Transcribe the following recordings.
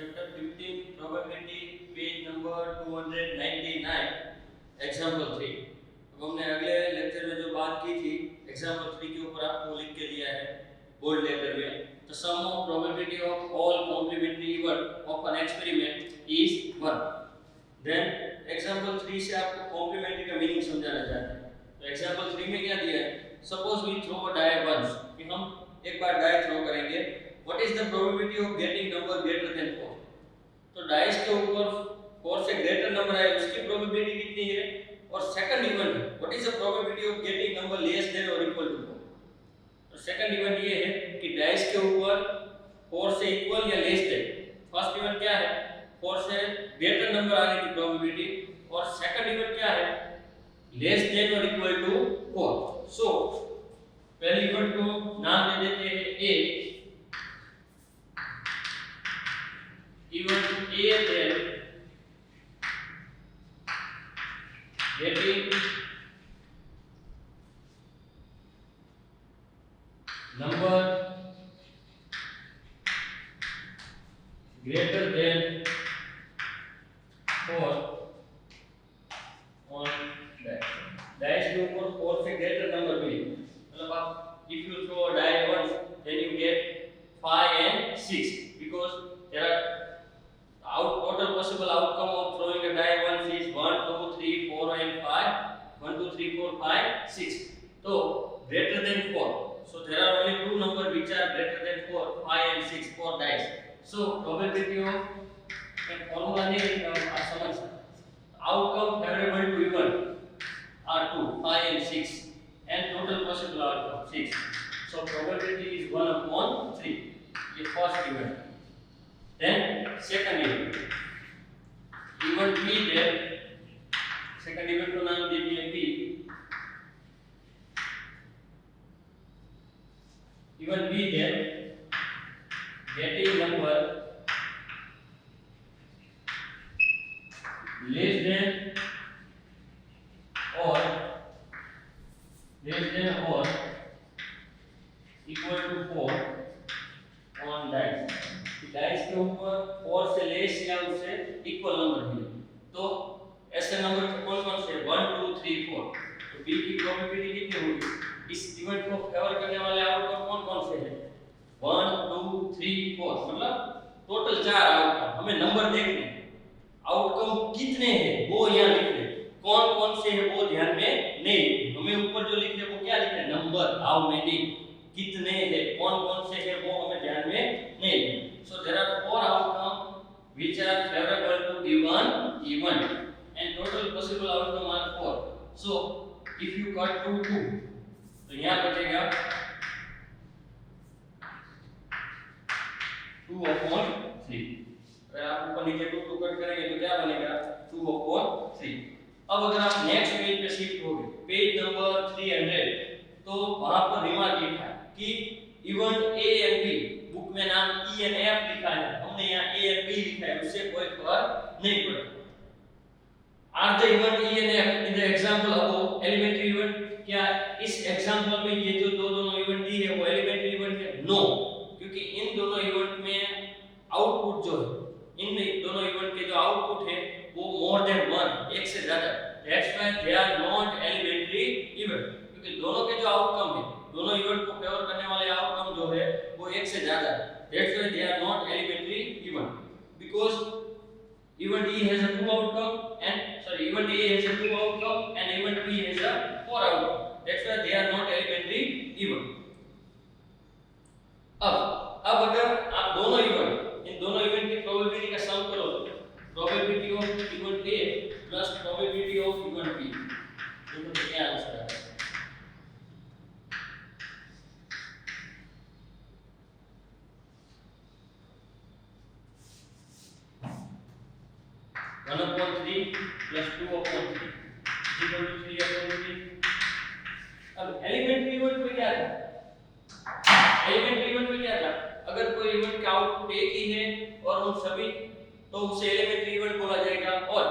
Chapter 15 probability page number 299 example 3। अब हमने अगले लेक्चर में जो बात की थी एग्जांपल 3 के ऊपर आपको लिख के दिया है बोल्ड लेटर में, the sum of probability of all complementary event of an experiment is 1। Then example 3 से आपको कॉम्प्लीमेंट्री का मीनिंग समझाना चाहते हैं। तो एग्जांपल 3 में क्या दिया है, suppose we throw a die once, कि हम एक बार डाई थ्रो करेंगे, what is the probability of getting number greater than 4। तो डाइस के ऊपर 4 से ग्रेटर नंबर आए उसकी प्रोबेबिलिटी कितनी है, और second event what is the probability of getting number less than और इक्वल टू 4। तो सेकंड इवेंट ये है कि डाइस के ऊपर 4 से इक्वल या लेस देन, फर्स्ट इवेंट क्या है 4 से ग्रेटर नंबर आने की प्रोबेबिलिटी, और सेकंड इवेंट क्या है लेस देन और इक्वल टू 4। सो पहले इवेंट को नाम दे देते हैं A, event A then getting number greater than 4 on dice के ऊपर 4 से greater number मिले, मतलब आप if you throw a die once then you get 5 and 6 because there are total possible outcome of throwing a die once is 1 2 3 4 and 5, 1 2 3 4 5 6, so greater than 4, so there are only two number which are greater than 4, 5 and 6 for dice. So probability of a formula ne समझ outcome favorable to event are 2 5 and 6 and total possible outcome 6, so probability is 1 upon 3, ये first event. Then second event B there, second event को नाम दे दिया B, event B there getting number less than or equal to 4 on dice, dice के ऊपर 4 से less या उससे equal number मिले, तो ऐसे नंबर कौन कौन से 1 2 3 4, तो बी की प्रोबेबिलिटी कितनी होगी, इस इवेंट को फेवर करने वाले आउटकम कौन कौन से हैं 1 2 3 4, मतलब टोटल 4 आउटकम, हमें नंबर देखने हैं, आउटकम कितने हैं वो यहाँ लिखने, कौन कौन से हैं वो ध्यान में नहीं, हमें ऊपर जो लिखने वो क्या लिखना है नंबर, हाउ मेनी, कितने हैं, कौन कौन से हैं वो हमें ध्यान में नहीं। So there are 4 outcomes which are favorable to given event and total possible outcome are 4. So if you cut 2 2, तो यहाँ बचेगा 2 upon 3, अगर आप ऊपर नीचे 2 2 कट करेंगे तो क्या बनेगा 2 upon 3। अब अगर आप नेक्स्ट पेज पे शिफ्ट होगे पेज नंबर 300, तो वहां पर रिमार्क लिखा है कि event A and B, book में नाम ई एंड एफ लिखा है, हमने यहाँ ए एंड बी लिखा है, उससे कोई फर्क नहीं पड़ता। Are the event E and F in the example above elementary event, क्या इस एग्जांपल में ये जो दोनों इवेंट दी है वो एलिमेंट्री इवेंट है, नो, क्योंकि इन दोनों इवेंट में आउटपुट जो है, इन दोनों इवेंट के जो आउटपुट है वो मोर देन 1, एक से ज्यादा, that's why they are not elementary event, क्योंकि दोनों के जो आउटकम है, दोनों इवेंट को फेवर करने वाले आउटकम जो है वो एक से ज्यादा है, that's why they are not elementary event, because event E has a 2 outcome and event A has a 2 outcome and event B has a 4 outcome, that's why they are not elementary event. अब अगर आप दोनों event, इन दोनों event की probability का सम करो, probability of event A plus probability of event B, तो क्या आंसर है 1 upon 3 plus 2 upon 3 equal to 3 upon 3। अब एलिमेंट्री इवेंट में क्या था, एलिमेंट्री इवेंट में क्या था, अगर कोई इवेंट का आउटपुट एक ही है और उन सभी, तो उसे एलिमेंट्री इवेंट बोला जाएगा, और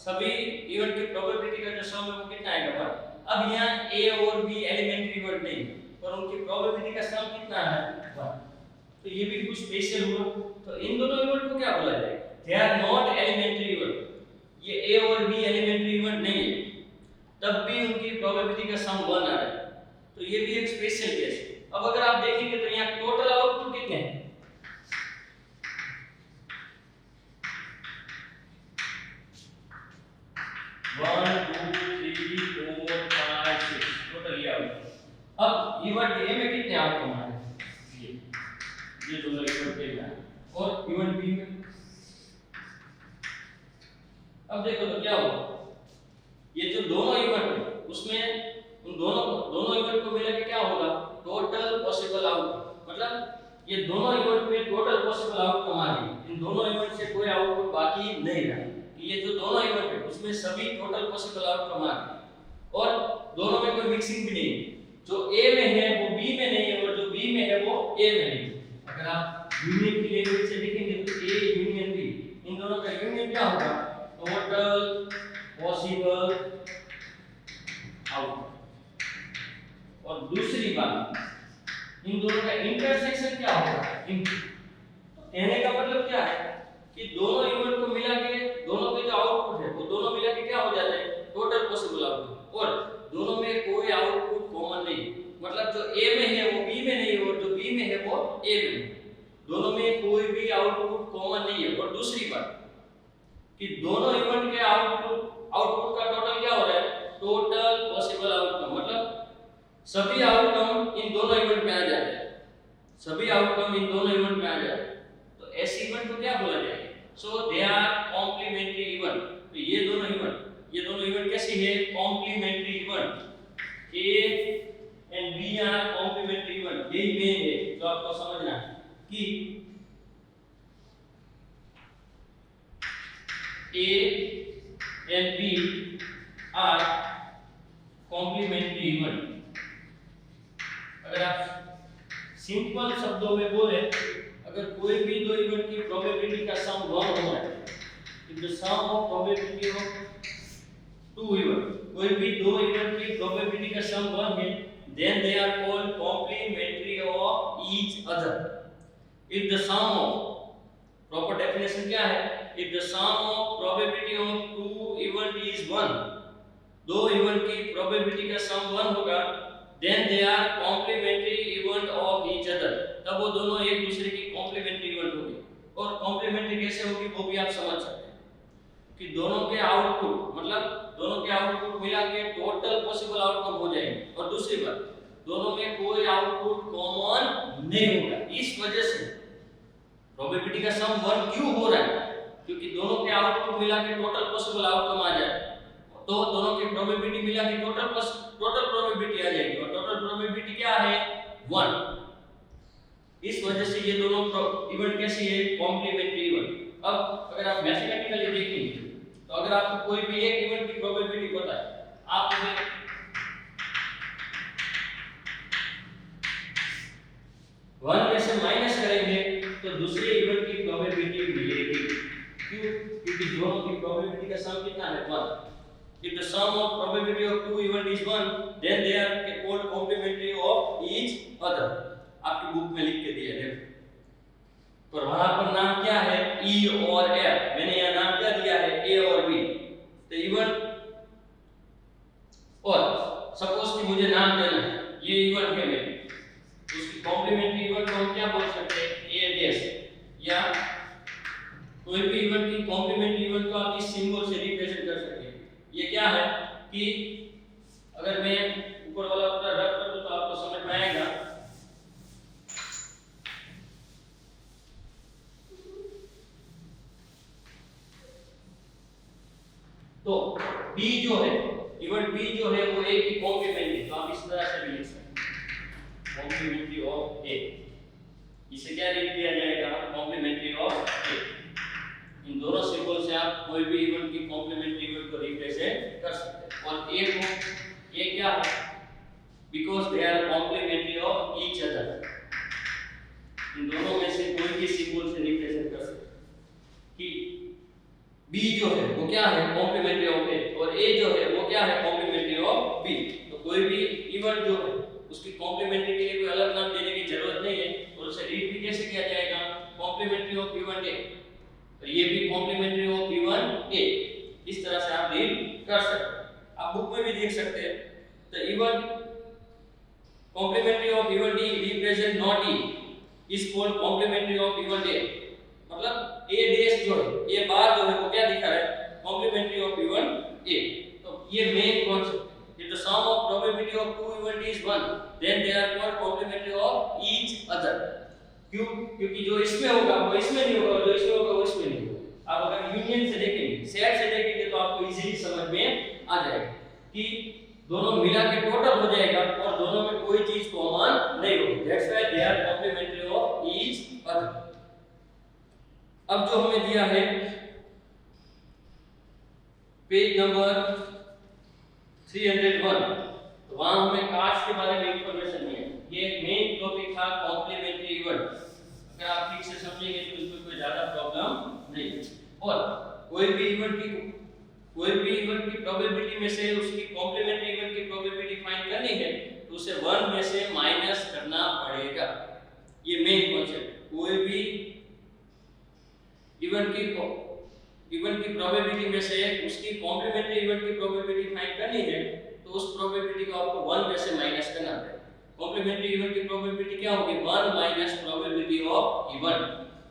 सभी इवेंट की प्रोबेबिलिटी का जो सम है वो कितना आएगा 1। अब यहाँ ए और बी एलिमेंट्री इवेंट नहीं, पर उनकी प्रोबेबिलिटी का सम कितना है 1, तो ये भी कुछ स्पेशल हुआ, तो इन दोनों इवेंट को क्या बोला जाए they are not elementary event, ये ए और बी एलिमेंट्री इवेंट नहीं है, तब भी उनकी प्रोबेबिलिटी का सम 1 आ रहा है, तो ये भी एक स्पेशल केस है। अब अगर आप देखेंगे तो यहाँ टोटल आउटपुट कितने हैं, 1 2 3 4 5 6 टोटल ये आउटपुट। अब इवेंट ए में कितने आउटकम आ रहे हैं, ये दोनों इवेंट ए में और इवेंट बी में। अब देखो तो क्या होगा, ये जो दोनों इवेंट है उसमें उन दोनों इवेंट को मिला के क्या होगा, टोटल पॉसिबल आउटपुट, मतलब ये दोनों इवेंट में टोटल पॉसिबल आउटकम आ गई, इन दोनों इवेंट से कोई आउटपुट बाकी नहीं रहा, ये जो दोनों इवेंट है उसमें सभी टोटल पॉसिबल आउटकम आ गए और दोनों में कोई मिक्सिंग भी नहीं है, जो ए में है वो बी में नहीं है और जो बी में है वो ए में नहीं है। अगर आप यूनियन की लैंग्वेज से देखेंगे तो ए यूनियन बी, इन दोनों का यूनियन क्या होगा, टोटल पॉसिबल आउटपुट। और दूसरी बात, इन दोनों का इंटरसेक्शन क्या होगा, कहने का मतलब क्या है कि दोनों इवेंट को मिला के दोनों के जो आउटपुट है वो दोनों मिला के क्या हो जाता है, टोटल पॉसिबल आउटपुट, और दोनों में कोई आउटपुट कॉमन नहीं, मतलब जो ए में है वो बी में नहीं और जो बी में है वो ए में नहीं, दोनों में कोई भी आउटपुट कॉमन नहीं है। और दूसरी बात कि दोनों इवेंट के आउटपुट का टोटल क्या हो रहा है, टोटल पॉसिबल आउटकम, मतलब सभी आउटकम इन दोनों इवेंट में आ जाते हैं, सभी आउटकम इन दोनों इवेंट में आ जाते हैं, तो ऐसे इवेंट को क्या बोला जाएगा, so they are complementary event. तो ये दोनों इवेंट कैसी है, complementary event, A and B are complementary event, यही मेन है जो आपको समझना है कि A and B are complementary event. अगर आप सिंपल शब्दों में बोले, अगर कोई भी दो इवेंट की प्रोबेबिलिटी का सम 1 हो रहा है, if the sum of probability of two event, कोई भी दो इवेंट की प्रोबेबिलिटी का सम 1 है, then they are called complementary of each other. If the sum of, proper definition क्या है, if the sum of probability of two event is 1, दो event की प्रोबेबिलिटी का सम 1 होगा, then they are complementary event of each other, तब वो दोनों एक दूसरे की कॉम्प्लीमेंट्री इवेंट होगी। और कॉम्प्लीमेंट्री कैसे होगी वो भी आप समझ सकते हैं कि दोनों के आउटपुट, मतलब दोनों के आउटपुट मिला के टोटल पॉसिबल आउटकम हो जाएंगे, और दूसरी बात दोनों में कोई आउटपुट कॉमन नहीं होगा। इस वजह से प्रोबेबिलिटी का सम 1 क्यों हो रहा है, क्योंकि दोनों के आउटपुट मिला के टोटल पॉसिबल आउटकम आ जाए, तो दोनों की प्रोबेबिलिटी मिला के टोटल प्रोबेबिलिटी आ जाएगी, और टोटल प्रोबेबिलिटी क्या है, 1। इस वजह से ये दोनों इवेंट कैसी है, कॉम्प्लीमेंट्री इवेंट। अब अगर आप मैथमेटिकली देखेंगे तो अगर आपको कोई भी एक इवेंट की प्रोबेबिलिटी पता है, आप उसे 1 में से माइनस करेंगे तो दूसरे इवेंट की प्रोबेबिलिटी मिलेगी, क्यों, क्योंकि दोनों की प्रोबेबिलिटी का सम कितना है, 1। If the sum of probability of two event is 1, then they are called complementary of each other. आपकी बुक में लिख के दिया है, पर वहां पर नाम क्या है, E और F, मैंने यहाँ नाम क्या दिया है, A और B। तो इवेंट, और सपोज कि मुझे नाम देना है, ये इवेंट है मेरी, उसकी कॉम्प्लीमेंट्री इवेंट को हम क्या बोल सकते हैं, A डैश, या कोई भी इवेंट की कॉम्प्लीमेंट्री इवेंट को आप इस सिंबल से रिप्रेजेंट कर सकते हैं। ये क्या है कि अगर मैं ऊपर वाला पूरा रब कर दूं तो आपको समझ में आएगा। तो B जो है, इवेंट B जो है वो A की कॉम्प्लीमेंट्री, तो आप इस तरह से भी लिख सकते हैं, कॉम्प्लीमेंट्री ऑफ A। इसे क्या लिख दिया जाएगा, कॉम्प्लीमेंट्री ऑफ A। इन दोनों सिंबल से आप कोई भी इवेंट की कॉम्प्लीमेंट्री इवेंट को रिप्रेजेंट कर सकते हैं। और A को, A क्या है, because they are complementary of each other, इन दोनों में से कोई भी सिंबल से रिप्रेजेंट कर सकते हैं कि B जो है वो क्या है, कॉम्प्लीमेंट्री ऑफ A, और A जो है वो क्या है, कॉम्प्लीमेंट्री ऑफ B। तो कोई भी इवेंट जो है उसकी कॉम्प्लीमेंट्री के लिए कोई अलग नाम देने की जरूरत नहीं है, और उसे रीड भी कैसे किया जाएगा, कॉम्प्लीमेंट्री ऑफ इवेंट A। और ये भी कॉम्प्लीमेंट्री ऑफ E1 A। इस तरह से आप रीड कर सकते हैं, आप बुक में भी देख सकते हैं। तो E1 complementary of E1 D represent not E is called complementary of E1 A। मतलब A डैश जो है, ये बार जो है वो क्या दिखा रहा है, कॉम्प्लीमेंट्री ऑफ E1 A। तो ये मेन कांसेप्ट है। If the sum of probability of two E1 D is 1, then they are called complementary of each other। क्यों? क्योंकि जो इसमें होगा वो इसमें नहीं होगा, जो इसमें होगा वो इसमें नहीं होगा। आप अगर यूनियन से देखेंगे, सेट से देखेंगे तो आपको इजीली समझ में आ जाएगा कि दोनों मिला के टोटल हो जाएगा और दोनों में कोई चीज कॉमन नहीं होगी। That's why they are complementary of each other. अब जो हमें दिया है पेज नंबर 301, तो वहां हमें कार्ड्स के बारे में इंफॉर्मेशन नहीं है। ये मेन टॉपिक था कॉम्प्लीमेंट्री इवेंट। अगर आप ठीक से समझेंगे तो इसमें कोई ज्यादा प्रॉब्लम नहीं है। और कोई भी इवेंट की प्रोबेबिलिटी में से उसकी कॉम्प्लीमेंट्री इवेंट की प्रोबेबिलिटी फाइंड करनी है तो उसे 1 में से माइनस करना पड़ेगा। ये मेन कांसेप्ट। कोई भी इवेंट की प्रोबेबिलिटी में से उसकी कॉम्प्लीमेंट्री इवेंट की प्रोबेबिलिटी फाइंड करनी है तो उस प्रोबेबिलिटी को आपको 1 में से माइनस करना पड़ेगा। कॉम्प्लीमेंट्री इवेंट की प्रोबेबिलिटी क्या होगी, 1 माइनस प्रोबेबिलिटी ऑफ इवेंट,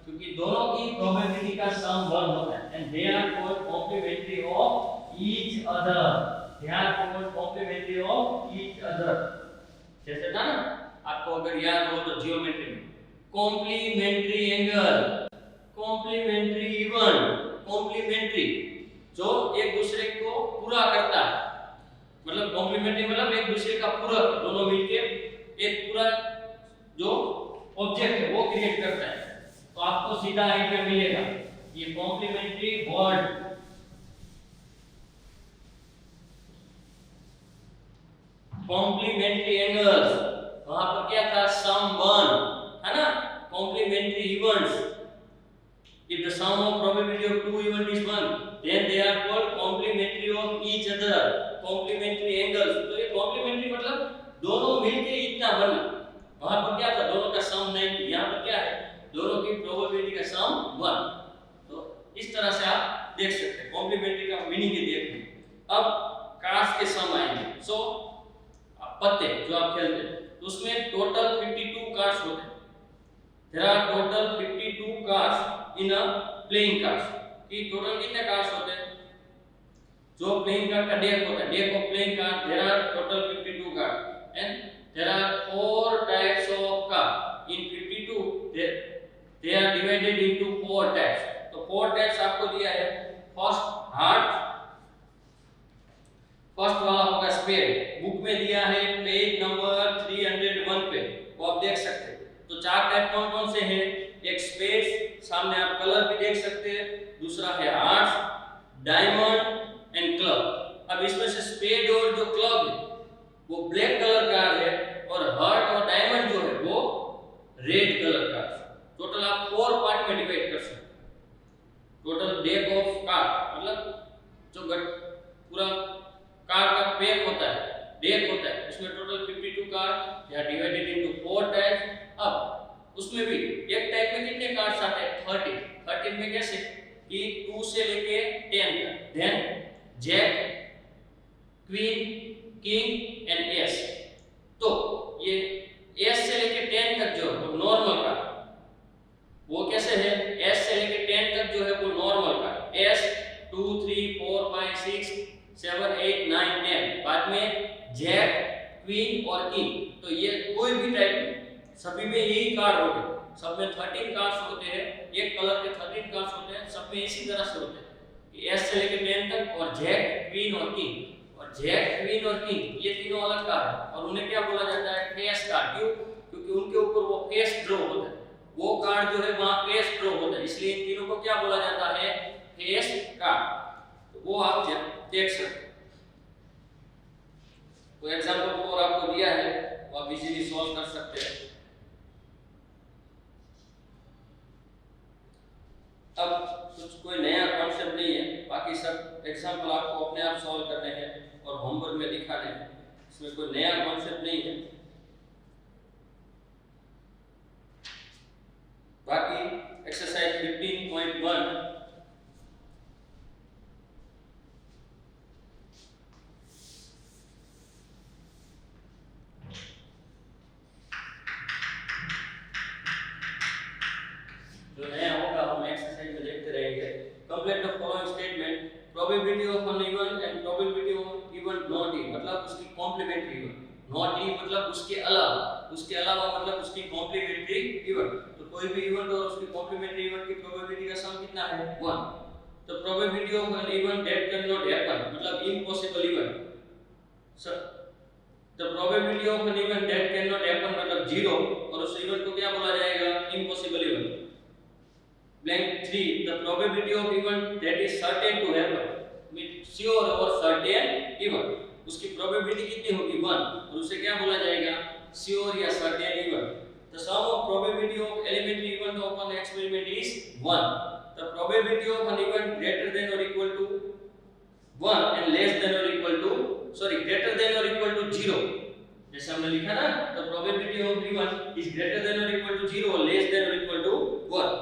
क्योंकि दोनों की प्रोबेबिलिटी का सम 1 होता है and they are called complementary of each other. They are called complementary of each other. जैसे था ना, आपको अगर याद हो तो जियोमेट्री में complementary angle, complementary event, complementary जो एक दूसरे को पूरा करता है। मतलब कॉम्प्लीमेंट्री मतलब एक दूसरे का पूरक, दोनों मिलके एक पूरा जो ऑब्जेक्ट है वो क्रिएट करता है। तो आपको सीधा आइडिया मिलेगा ये कॉम्प्लीमेंट्री वर्ड, कॉम्प्लीमेंट्री एंगल्स, वहां पर क्या था, सम 1 है ना। Complementary events, if the sum of probability of two event is 1, then they are called complementary of each other। complementary angles, तो ये complementary मतलब दोनों मिलके इतना बनना। वहां पर क्या था, दोनों का सम 90, यहाँ पर क्या है, दोनों की प्रोबेबिलिटी का सम 1। तो इस तरह से आप देख सकते हैं कॉम्प्लीमेंट्री का मीनिंग ही देख लें। अब कार्ड्स के सम आएंगे। सो पत्ते जो आप खेलते हैं तो उसमें टोटल 52 कार्ड्स होते हैं। There are total 52 cards in a playing cards। कि टोटल कितने कार्ड्स होते हैं, जो प्लेइंग कार्ड का डेक होता है, deck of playing card, there are total 52 cards and there are 4 types of card in 52। they are divided into 4 types। तो 4 types आपको दिया है। फर्स्ट हार्ट, फर्स्ट वाला होगा स्पेड, बुक में दिया है पेज नंबर 301 पे, वो आप देख सकते हैं। तो 4 टाइप कौन कौन से हैं, एक स्पेड, सामने आप कलर भी देख सकते हैं, दूसरा है हार्ट, डायमंड एंड क्लब। अब इसमें से स्पेड और जो क्लब है वो ब्लैक कलर का है और हार्ट और डायमंड जो है वो रेड कलर का है। टोटल आप 4 पार्ट में डिवाइड कर सकते हैं। टोटल डेक ऑफ कार्ड मतलब जो पूरा कार्ड का पैक होता है, डेक होता है, उसमें टोटल 52 कार्ड या डिवाइडेड इनटू 4 टाइप्स। अब उसमें भी एक टाइप में कितने कार्ड्स आते हैं, 30। 30 में कैसे कि 2 से लेके 10 तक, then jack, queen, king and ace. तो ये एस से लेके 10 तक जो है वो नॉर्मल कार्ड, वो कैसे है, एस से लेके 10 तक जो है वो नॉर्मल कार्ड, एस 2 3 4 5 6 7 8 9 10। बाद में जैक, क्वीन और किंग। तो ये कोई भी टाइप में सभी में यही कार्ड होंगे। सब में 13 कार्ड्स होते हैं, एक कलर के 13 कार्ड्स होते हैं, सब में इसी तरह से होते हैं कि एस से लेके 10 तक, और जैक, क्वीन और किंग। और जैक, क्वीन और किंग ये तीनों अलग कार्ड हैं और उन्हें क्या बोला जाता है, फेस कार्ड। क्यों, क्योंकि उनके ऊपर वो फेस ड्रॉ होता है, वो कार्ड जो है वहां फेस ड्रॉ होता है, इसलिए इन तीनों को क्या बोला जाता है, फेस कार्ड। तो वो आप देख सकते हैं। तो एग्जांपल 4 आपको दिया है, वो आप इजीली सॉल्व कर सकते हैं। अब कुछ कोई नया कॉन्सेप्ट नहीं है, बाकी सब एग्जांपल आपको अपने आप सॉल्व करने हैं और होमवर्क में दिखाने हैं, इसमें कोई नया कॉन्सेप्ट नहीं है। बाकी exercise 15.1 probability of an event and probability of event not E, मतलब उसकी कॉम्प्लीमेंट्री इवन, नॉट ई मतलब उसके अलावा मतलब उसकी कॉम्प्लीमेंट्री इवन। तो कोई भी इवेंट और उसकी कॉम्प्लीमेंट्री इवेंट की प्रोबेबिलिटी का सम कितना है 1। तो probability of an event that can not happen मतलब impossible event, the probability of an event that can not happen मतलब 0 और उस इवेंट को क्या बोला जाएगा impossible event. Blank 3 the probability of event that is certain to happen means sure और certain event, उसकी probability कितनी होगी 1 और उसे क्या बोला जाएगा sure या certain event। the sum of probability of elementary event of an experiment is 1, the probability of an event greater than or equal to 1 and less than or equal to greater than or equal to 0, जैसे हमने लिखा ना the probability of event is greater than or equal to 0 or less than or equal to 1।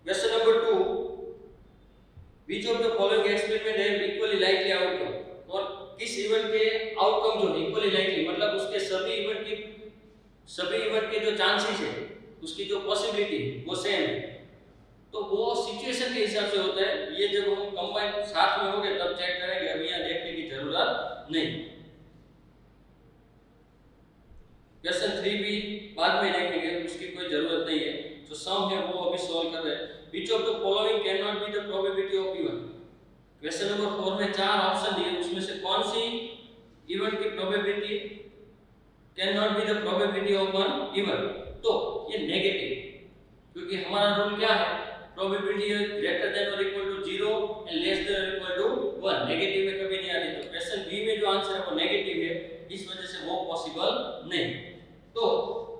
Question number 2, which of the following experiment have equally likely outcome, और किस event के outcome जो equally likely मतलब उसके सभी event के जो chances है उसकी जो पॉसिबिलिटी वो सेम है। तो वो सिचुएशन के हिसाब से होता है, ये जब हम कंबाइन साथ में होंगे तब चेक करेंगे, अभी यहाँ देखने की जरूरत नहीं। क्वेश्चन 3 भी बाद में देखेंगे, उसकी कोई जरूरत नहीं है, जो सम है वो अभी सॉल्व कर रहे हैं। Which of the following cannot be the probability of event? Question number 4 में 4 ऑप्शन दिए, उसमें से कौन सी इवेंट की probability can not be the probability of one event? तो ये नेगेटिव, क्योंकि हमारा रूल क्या है प्रोबेबिलिटी ग्रेटर देन और equal to 0 and less than और इक्वल टू 1, नेगेटिव में कभी नहीं आती। तो क्वेश्चन बी में जो आंसर है वो नेगेटिव है, इस वजह से वो पॉसिबल नहीं। तो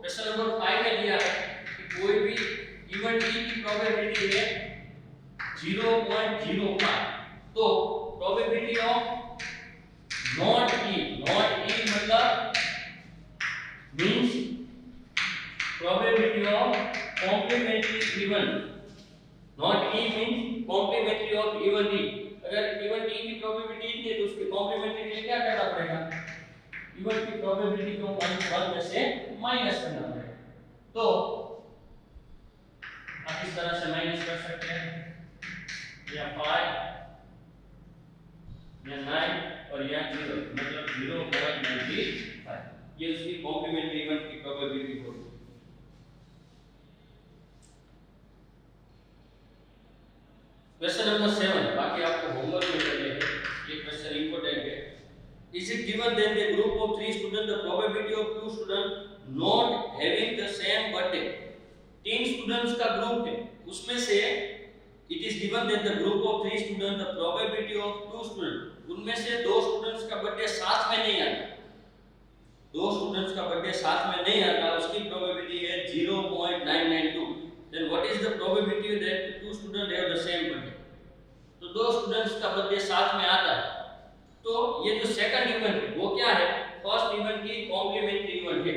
क्वेश्चन नंबर 5 में दिया है कि कोई भी इवेंट ई की प्रोबेबिलिटी है 0.05, तो प्रोबेबिलिटी ऑफ नॉट ई मतलब means probability of complementary event, not E means complementary of event E. अगर इवेंट ई की प्रोबेबिलिटी इतनी है तो उसके कॉम्प्लीमेंट्री के लिए क्या करना पड़ेगा, इवेंट की प्रोबेबिलिटी को 1 में से माइनस करना पड़ेगा। तो आप इस तरह से माइनस कर सकते हैं, या 5 या 9 और या 0 मतलब 0.95, ये उसकी कॉम्प्लीमेंट्री इवेंट की प्रोबेबिलिटी होगी। क्वेश्चन नंबर 7, बाकी आपको होमवर्क में करने हैं, ये क्वेश्चन इंपॉर्टेंट है। Is it given that the group of 3 students the probability of 2 students not having the same birthday, 3 students का ग्रुप है, उसमें से it is given that the group of 3 students the probability of 2 students, उनमें से 2 students का birthday साथ में नहीं आता, 2 स्टूडेंट्स का बर्थडे साथ में नहीं आता, उसकी प्रोबेबिलिटी है 0.992। then what is the probability that 2 students have the same birthday? तो 2 स्टूडेंट्स का बर्थडे साथ में आता है, तो ये जो सेकंड इवेंट है वो क्या है फर्स्ट इवेंट की कॉम्प्लीमेंट्री इवेंट है,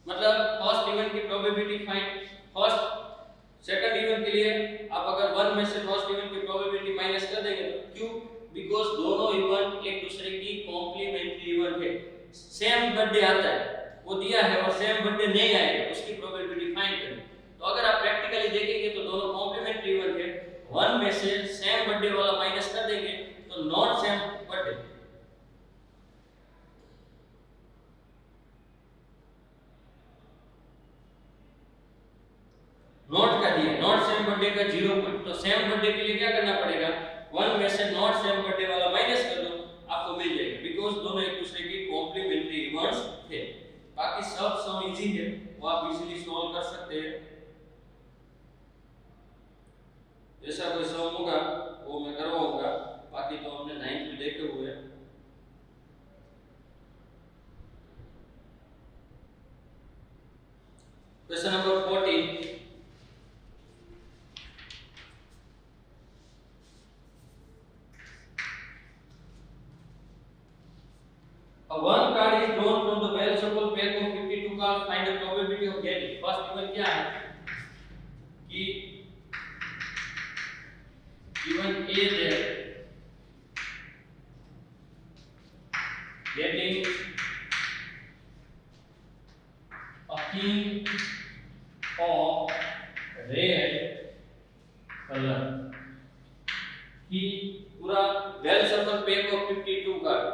मतलब फर्स्ट इवेंट की probability find, first second event के लिए आप अगर 1 में से फर्स्ट इवेंट की प्रोबेबिलिटी माइनस कर देंगे, तो क्यों, बिकॉज़ दोनों इवेंट एक दूसरे की कॉम्प्लीमेंट्री इवेंट है, सेम बर्थडे आता है वो दिया है और सेम बर्थडे नहीं आएगा, उसकी प्रोबेबिलिटी फाइंड करें। तो अगर आप प्रैक्टिकली देखेंगे तो दोनों कॉम्प्लीमेंट्री इवेंट है, 1 में से सेम बर्थडे वाला माइनस कर देंगे तो नॉट सेम बर्थडे, नॉट का दिया, नॉट सेम बर्थडे का 0 पॉइंट, तो सेम बर्थडे के लिए क्या करना पड़ेगा 1 में से नॉट सेम बर्थडे वाला माइनस कर दो, आपको मिल जाएगा, बिकॉज़ दोनों एक दूसरे की कॉम्प्लीमेंट्री इवेंट्स थे। बाकी सब सम इजी है, वो आप इजीली सॉल्व कर सकते हैं, जैसा कोई सम होगा वो मैं करवाऊंगा, बाकी तो हमने 9th में देखे हुए हैं। Question number 14, a one card is drawn from the well shuffle pack of 52 cards, find the probability of getting, first event क्या है कि event A there getting a king of red color, कि पूरा well सफल pack of 52 card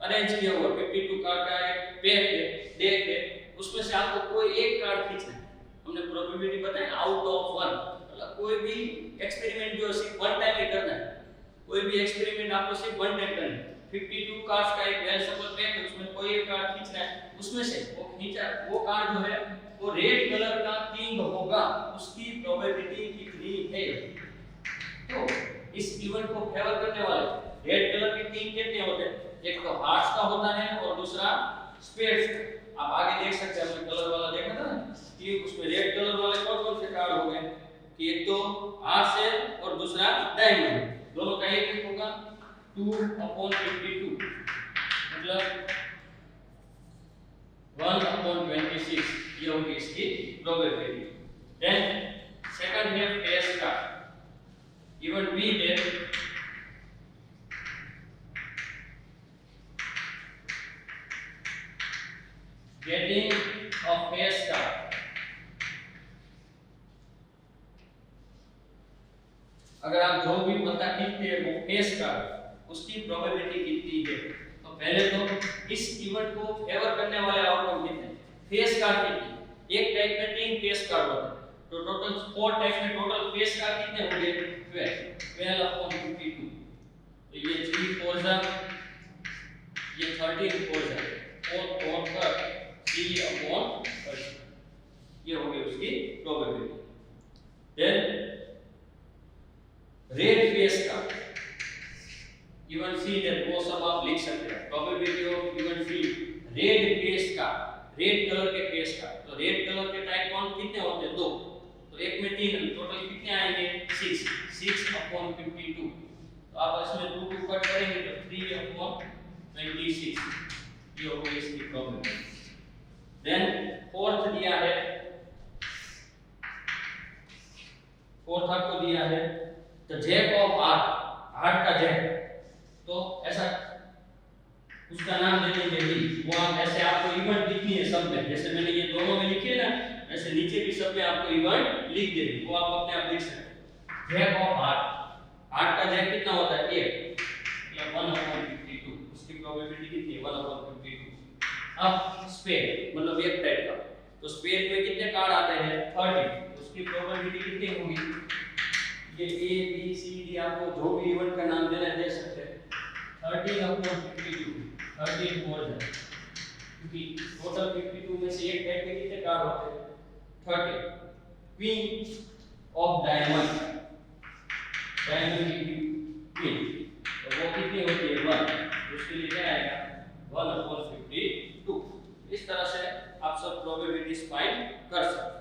arrange किया हुआ 52 card का एक पैक है, डेक है, उसमें से आपको कोई एक कार्ड खींचना है। हमने प्रोबेबिलिटी बताई आउट ऑफ 1, मतलब कोई भी एक्सपेरिमेंट जो सिर्फ वन टाइम ही करना है, कोई भी एक्सपेरिमेंट आपको सिर्फ वन टाइम करना है। 52 कार्ड्स का एक वेल सफल पैक है, उसमें कोई एक कार्ड खींचना है, उसमें से वो खींचा वो कार्ड जो है वो रेड कलर का किंग होगा, उसकी प्रोबेबिलिटी कितनी है। तो इस इवेंट को फेवर करने वाले रेड कलर के किंग कितने होते हैं, एक तो हार्ट्स का होता है और दूसरा स्पेड्स का। आप आगे देख सकते हैं, हमने कलर वाला देखा था ना कि उसमें रेड कलर वाले कौन कौन से कार्ड हो गए कि एक तो हार्ट्स है और दूसरा डायमंड, दोनों का एक होगा 2/52, मतलब 1/26, ये होगी इसकी प्रोबेबिलिटी। देन सेकंड है फेस कार्ड, इवन बी है getting a face card। अगर आप जो भी पता खींचते हैं वो फेस कार्ड, उसकी प्रोबेबिलिटी कितनी है। तो पहले तो इस इवेंट को फेवर करने वाले आउटकम कितने, फेस कार्ड कितने, एक टाइप में 3 फेस कार्ड होते हैं, तो टोटल 4 टाइप में टोटल फेस कार्ड कितने होंगे 12/52। तो ये 3 4 जा, ये 13 4 जा, 4 का 3/30, ये हो गई उसकी probability. Then red face card, event C that वो सब आप लिख सकते हैं, probability of event C red face card, red colour के फेस कार्ड। तो रेड कलर के टाइप कौन कितने होते हैं 2, तो एक में 3, टोटल कितने आएंगे 6/52। तो आप इसमें 2 2 कट करेंगे तो 3/26, ये हो गई इसकी प्रोबेबिलिटी। देन फोर्थ दिया है, फोर्थ आपको दिया है the jack of heart, heart का जैक। तो ऐसा उसका नाम दे देंगे डी, वो आप ऐसे आपको इवेंट लिखनी है सब में, जैसे मैंने ये दोनों में लिखे ना, ऐसे नीचे भी सब में आपको इवेंट लिख देंगे, वो आप अपने आप लिख सकते हैं। जैक ऑफ हार्ट, हार्ट का जैक कितना होता है 1, मतलब 1/52, उसकी प्रोबेबिलिटी कितनी है 1/52। अब स्पेड मतलब एक टाइप का, तो स्पेड में कितने कार्ड आते हैं 30, उसकी प्रोबेबिलिटी कितनी होगी, ये ए बी सी डी आपको जो भी इवेंट का नाम देना है दे सकते हैं, 13/52, 13 4 है, क्योंकि टोटल 52 में से एक टाइप के कितने कार्ड होते हैं 30। क्वीन ऑफ डायमंड, डायमंड की क्वीन, तो वो कितनी होती है 1, उसके लिए क्या आएगा 1/52। इस तरह से आप सब प्रोबेबिलिटीज फाइंड कर सकते हैं।